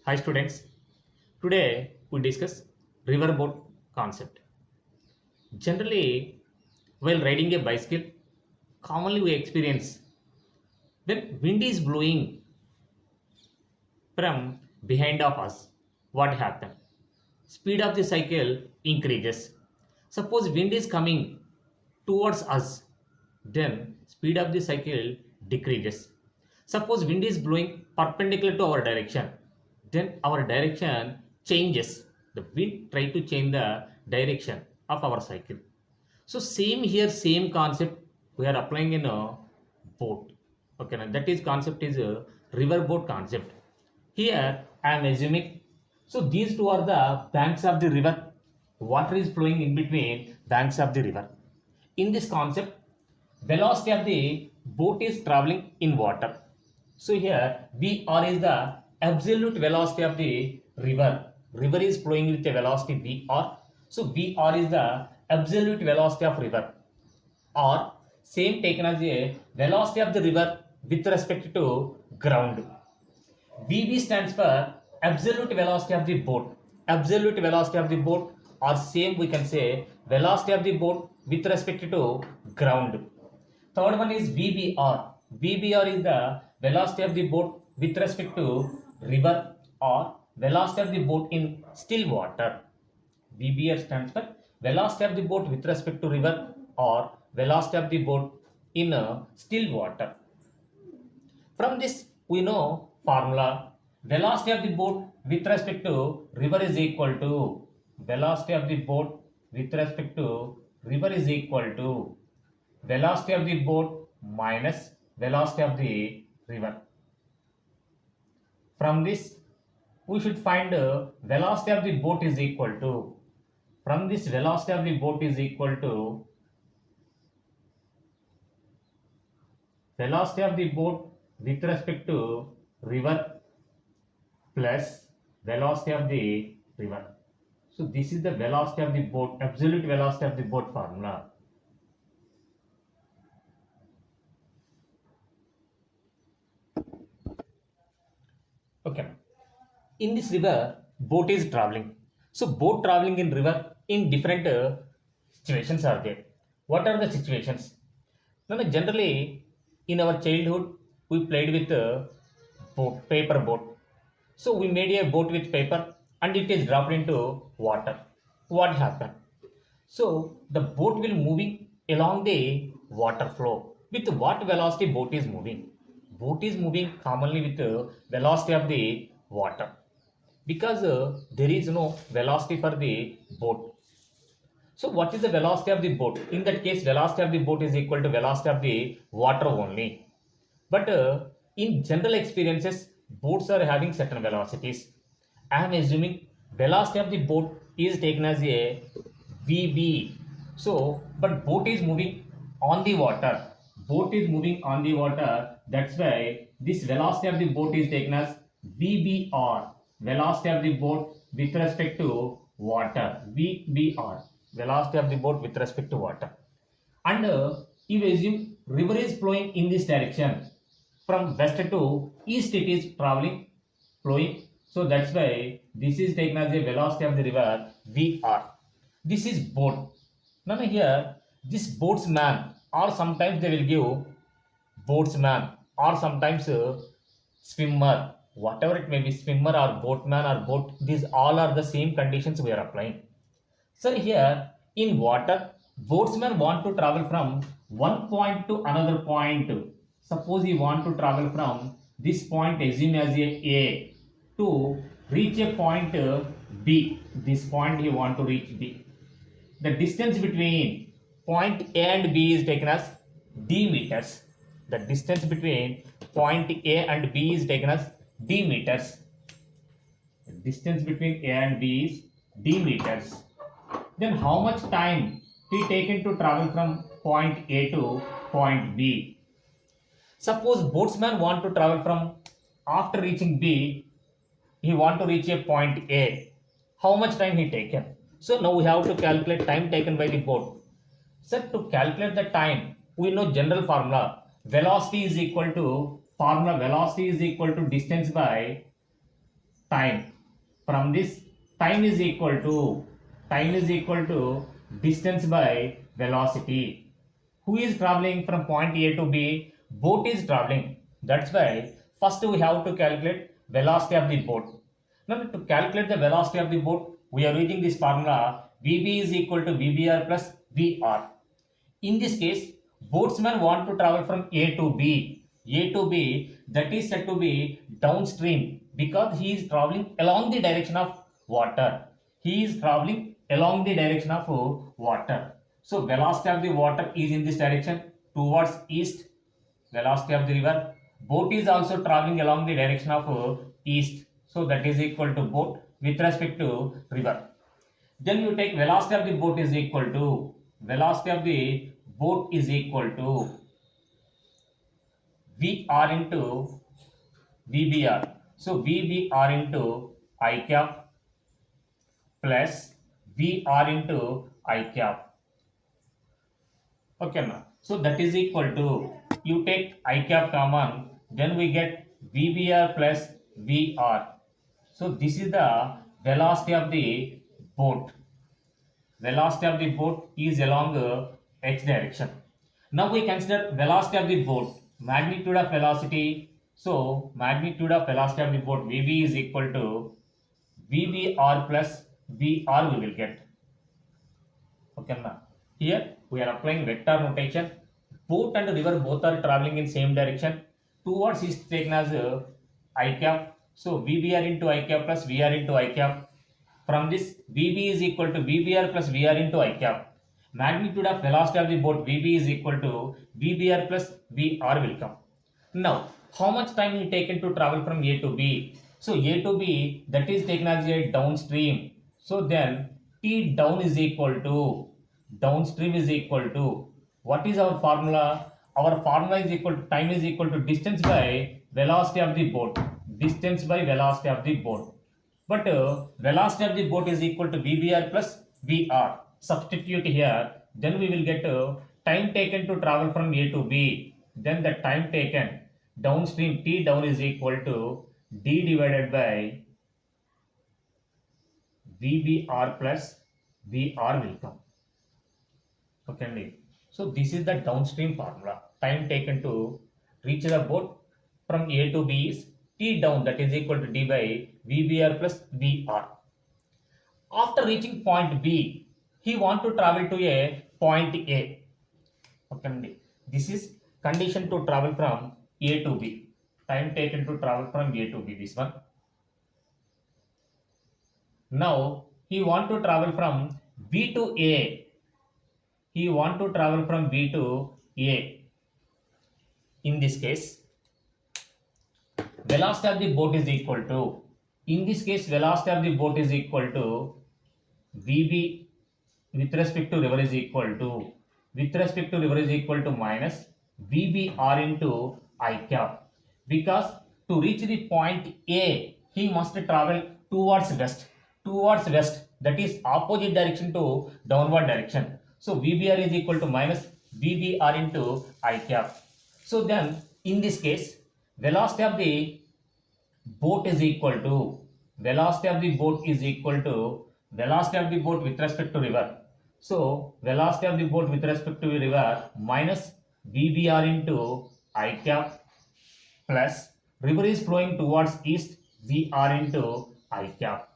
Hi students, today we discuss riverboat concept. Generally, while riding a bicycle, commonly we experience when wind is blowing from behind of us, what happens? Speed of the cycle increases. Suppose wind is coming towards us, then speed of the cycle decreases. Suppose wind is blowing perpendicular to our direction, then our direction changes. The wind try to change the direction of our cycle. So same here, same concept we are applying in a boat. Okay, now that is concept is a river boat concept. Here I am assuming. So these two are the banks of the river. Water is flowing in between banks of the river. In this concept, velocity of the boat is traveling in water. So here VR is the absolute velocity of the river. River is flowing with a velocity VR. So VR is the absolute velocity of river. Or same taken as a velocity of the river with respect to ground. VB stands for absolute velocity of the boat. Absolute velocity of the boat or same we can say velocity of the boat with respect to ground. Third one is VBR. VBR is the velocity of the boat with respect to river or velocity of the boat in still water. VBR stands for velocity of the boat with respect to river or velocity of the boat in still water. From this, we know formula velocity of the boat with respect to river is equal to velocity of the boat with respect to river is equal to velocity of the boat minus velocity of the river. From this, we should find velocity of the boat is equal to. From this, velocity of the boat is equal to velocity of the boat with respect to river plus velocity of the river. So this is the velocity of the boat, absolute velocity of the boat formula. Okay. In this river, boat is traveling. So boat traveling in river in different situations are there. What are the situations? Now, generally, in our childhood, we played with a boat, paper boat. So we made a boat with paper and it is dropped into water. What happened? So the boat will moving along the water flow. With what velocity boat is moving? Boat is moving commonly with the velocity of the water because there is no velocity for the boat. So what is the velocity of the boat? In that case, velocity of the boat is equal to velocity of the water only. But in general experiences, boats are having certain velocities. I am assuming velocity of the boat is taken as a VB. So, but boat is moving on the water. Boat is moving on the water. That's why this velocity of the boat is taken as VBR. Velocity of the boat with respect to water. VBR. Velocity of the boat with respect to water. And you assume river is flowing in this direction from west to east it is traveling flowing, so that's why this is taken as a velocity of the river VR. This is boat. Now here this boatsman or sometimes they will give boatsman or sometimes swimmer, whatever it may be, swimmer or boatman or boat, these all are the same conditions we are applying. So here in water, boatsmen want to travel from one point to another point. Suppose you want to travel from this point, assume as A to reach a point B. This point you want to reach B. The distance between point A and B is taken as d meters. The distance between point A and B is taken as d meters. The distance between A and B is d meters. Then how much time he taken to travel from point A to point B? Suppose boatsman want to travel from after reaching B, he want to reach a point A. How much time he taken? So now we have to calculate time taken by the boat. So to calculate the time, we know general formula. Velocity is equal to distance by time. From this, time is equal to distance by velocity. Who is traveling from point A to B? Boat is traveling. That's why first we have to calculate velocity of the boat. Now to calculate the velocity of the boat, we are using this formula Vb is equal to Vbr plus Vr. In this case, boatsman want to travel from A to B. A to B, that is said to be downstream because he is traveling along the direction of water. He is traveling along the direction of water. So velocity of the water is in this direction towards east. Velocity of the river. Boat is also traveling along the direction of east. So that is equal to boat with respect to river. Then you take velocity of the boat is equal to Vr into Vbr. So Vbr into I cap plus Vr into I cap. Okay, now. So that is equal to, you take I cap common, then we get Vbr plus Vr. So this is the velocity of the boat. Velocity of the boat is along x direction. Now we consider velocity of the boat, magnitude of velocity. So magnitude of velocity of the boat Vb is equal to Vbr plus Vr we will get. Okay, now here we are applying vector notation. Boat and river both are traveling in same direction. Towards east taken as I cap. So Vbr into I cap plus Vr into I cap. From this, Vb is equal to Vbr plus Vr into I cap. Magnitude of velocity of the boat Vb is equal to Vbr plus Vr will come. Now, how much time is taken to travel from A to B? So A to B, that is taken as a downstream. So then T down is equal to, downstream is equal to, what is our formula? Our formula is equal to, time is equal to distance by velocity of the boat. Distance by velocity of the boat. But velocity of the boat is equal to Vbr plus Vr. Substitute here, then we will get time taken to travel from A to B. Then the time taken downstream T down is equal to D divided by Vbr plus Vr will come. Okay, so this is the downstream formula. Time taken to reach the boat from A to B is T down, that is equal to D by Vbr plus Vr. After reaching point B, he want to travel to a point A. Okay, this is condition to travel from A to B. Time taken to travel from A to B, this one. Now he want to travel from B to A. He want to travel from B to A. In this case, velocity of the boat is equal to, in this case velocity of the boat is equal to Vb with respect to river is equal to, minus Vbr into I cap. Because to reach the point A, he must travel towards west, that is opposite direction to downward direction. So Vbr is equal to minus Vbr into I cap. So then in this case, velocity of the boat is equal to, velocity of the boat with respect to river. So velocity of the boat with respect to river minus Vbr into I cap plus river is flowing towards east, Vr into I cap.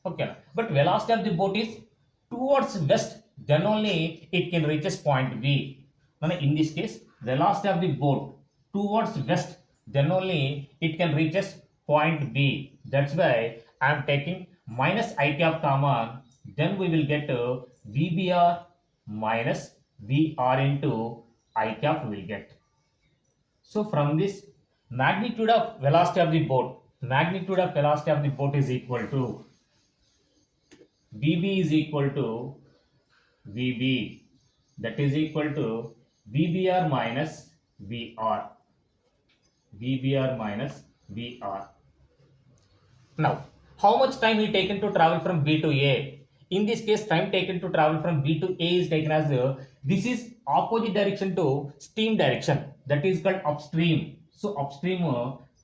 Okay, but velocity of the boat is towards west, then only it can reaches point B. Now in this case, velocity of the boat towards west, then only it can reaches point B. That's why I am taking minus I cap common, then we will get Vbr minus Vr into I cap we will get. So from this, magnitude of velocity of the boat is equal to Vb is equal to Vb, that is equal to Vbr minus Vr. Now, how much time is taken to travel from B to A? In this case, time taken to travel from B to A is taken as this is opposite direction to stream direction, that is called upstream. So upstream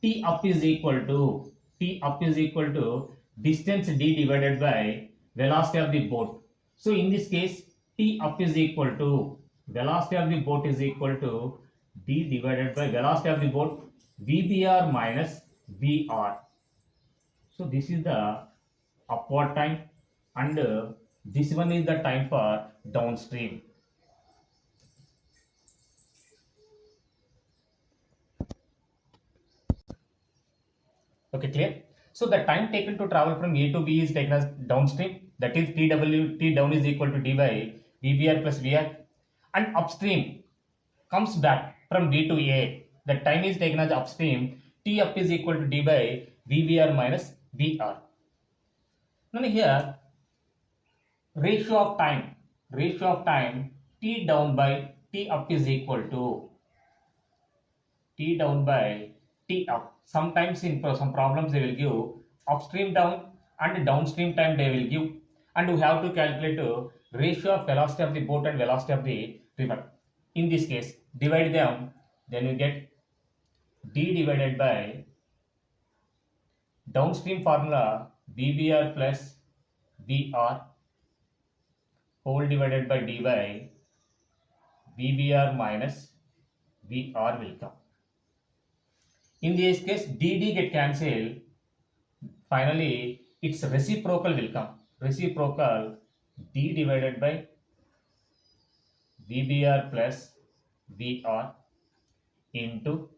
T up is equal to distance d divided by velocity of the boat. So in this case, T up is equal to velocity of the boat is equal to d divided by velocity of the boat VBR minus VR. So this is the upward time, and this one is the time for downstream. Okay, clear? So the time taken to travel from A to B is taken as downstream. That is T down is equal to D by VBR plus VR. And upstream comes back from B to A. The time is taken as upstream. T up is equal to D by VBR minus VR. Now here, ratio of time T down by T up is equal to T down by T up. Sometimes in some problems they will give upstream down and downstream time they will give, and we have to calculate ratio of velocity of the boat and velocity of the river. In this case, divide them, then you get D divided by downstream formula VBR plus VR whole divided by D by VBR minus VR will come. In this case, DD get cancelled. Finally, its reciprocal will come. Reciprocal D divided by VBR plus VR into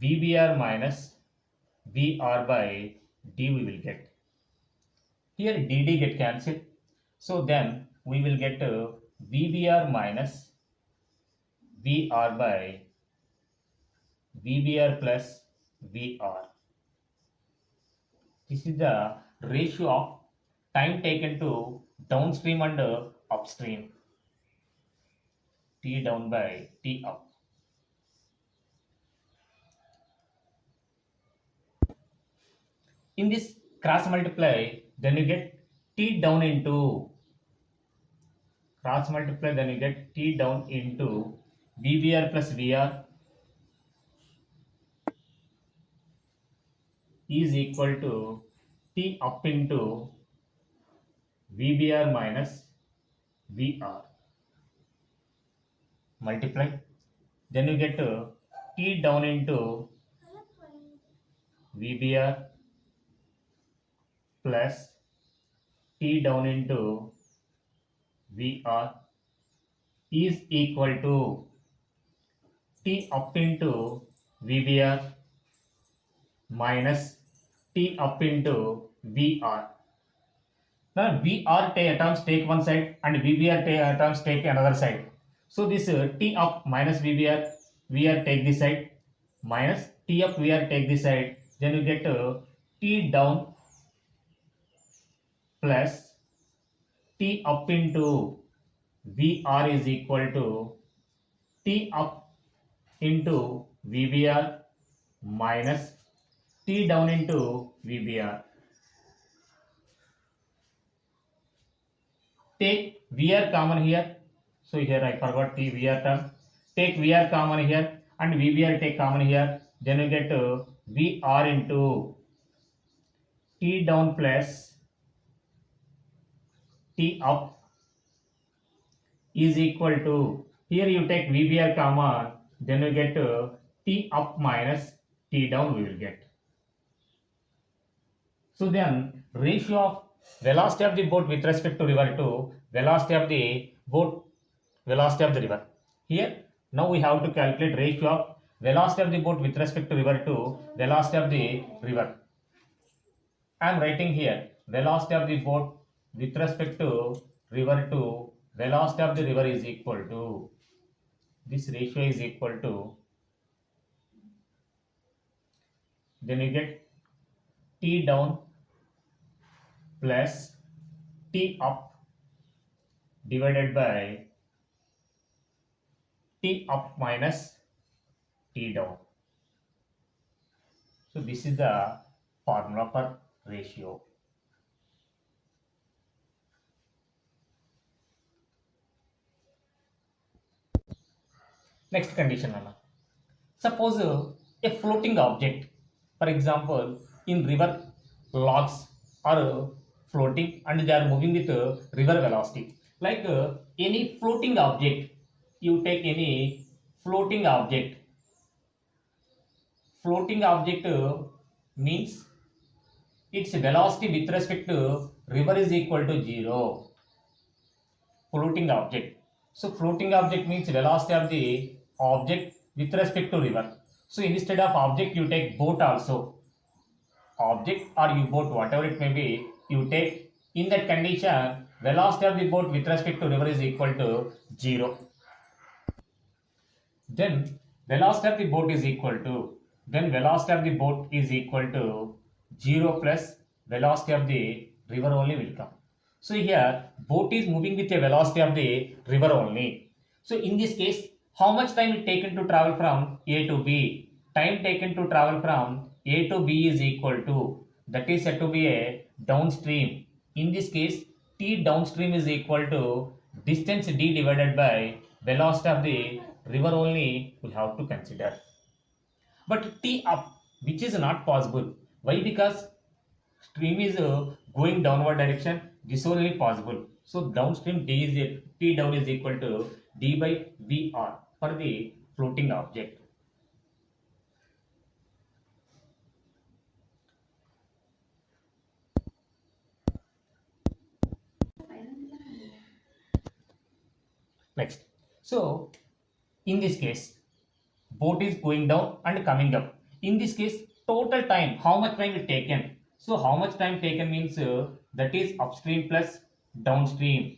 VBR minus VR by D we will get. Here DD get cancelled. So then we will get VBR minus VR by VBR plus VR. This is the ratio of time taken to downstream and upstream. T down by T up. In this cross multiply, then you get T down into cross multiply, then you get T down into VBR plus VR is equal to T up into VBR minus VR. Multiply, then you get T down into VBR plus T down into VR is equal to T up into VBR minus T up into VR. Now VR atoms take one side and VBR atoms take another side. So this T up minus VR take this side, minus T up VR take this side. Then you get T down plus T up into VR is equal to T up into VBR minus T down into VBR. Take VR common here. So here I forgot the VR term. Take VR common here and VBR take common here. Then you get VR into T down plus T up is equal to, here you take VBR common, then you get T up minus T down we will get. So then ratio of velocity of the boat with respect to river to velocity of the boat, velocity of the river. Here now we have to calculate ratio of velocity of the boat with respect to river to velocity of the river. I am writing here velocity of the boat with respect to river to velocity of the river is equal to, this ratio is equal to, then you get T down plus T up divided by T up minus T down. So this is the formula for ratio. Next condition, Anna. Suppose a floating object For example, in river, logs are floating and they are moving with river velocity. Like any floating object, you take any floating object. Floating object means its velocity with respect to river is equal to 0. Floating object. So floating object means velocity of the object with respect to river. So instead of object, you take boat also. Object or U-boat, whatever it may be, you take in that condition, velocity of the boat with respect to river is equal to 0. Then velocity of the boat is equal to, then velocity of the boat is equal to 0 plus velocity of the river only will come. So here boat is moving with a velocity of the river only. So in this case, how much time it taken to travel from A to B? Time taken to travel from A to B is equal to, that is said to be a downstream. In this case, T downstream is equal to distance D divided by velocity of the river only we have to consider. But T up, which is not possible. Why? Because stream is going downward direction. This only possible. So downstream D is T down is equal to D by VR for the floating object. Next. So in this case, boat is going down and coming up. In this case, total time, how much time it taken? So how much time taken means that is upstream plus downstream.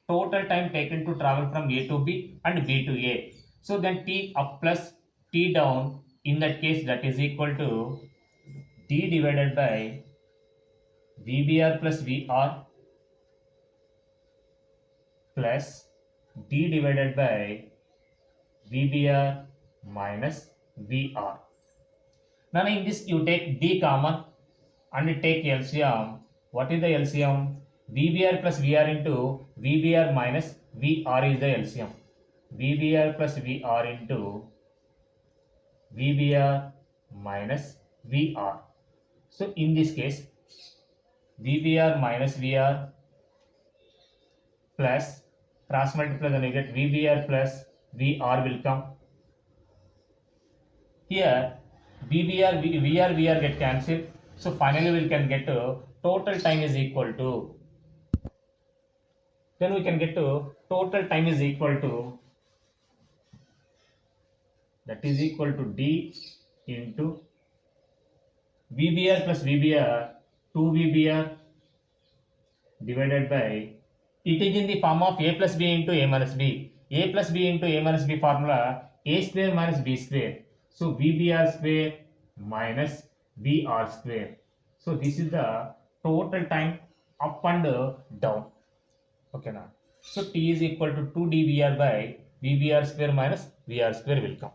Total time taken to travel from A to B and B to A. So then T up plus T down, in that case that is equal to D divided by VBR plus VR plus D divided by VBR minus VR. Now in this you take D common and take LCM. What is the LCM? VBR plus VR into VBR minus VR is the LCM. VBR plus VR into VBR minus VR. So in this case, VBR minus VR plus cross multiply, then you get VBR plus VR will come. Here VBR, VR get cancelled. So finally we can get total time is equal to, then we can get to total time is equal to, that is equal to D into VBR plus VBR, 2 VBR divided by, it is in the form of A plus B into A minus B. A plus B into A minus B formula, A square minus B square. So VBR square minus VR square. So this is the total time up and down. Okay now. So T is equal to 2 dVR by VBR square minus VR square will come.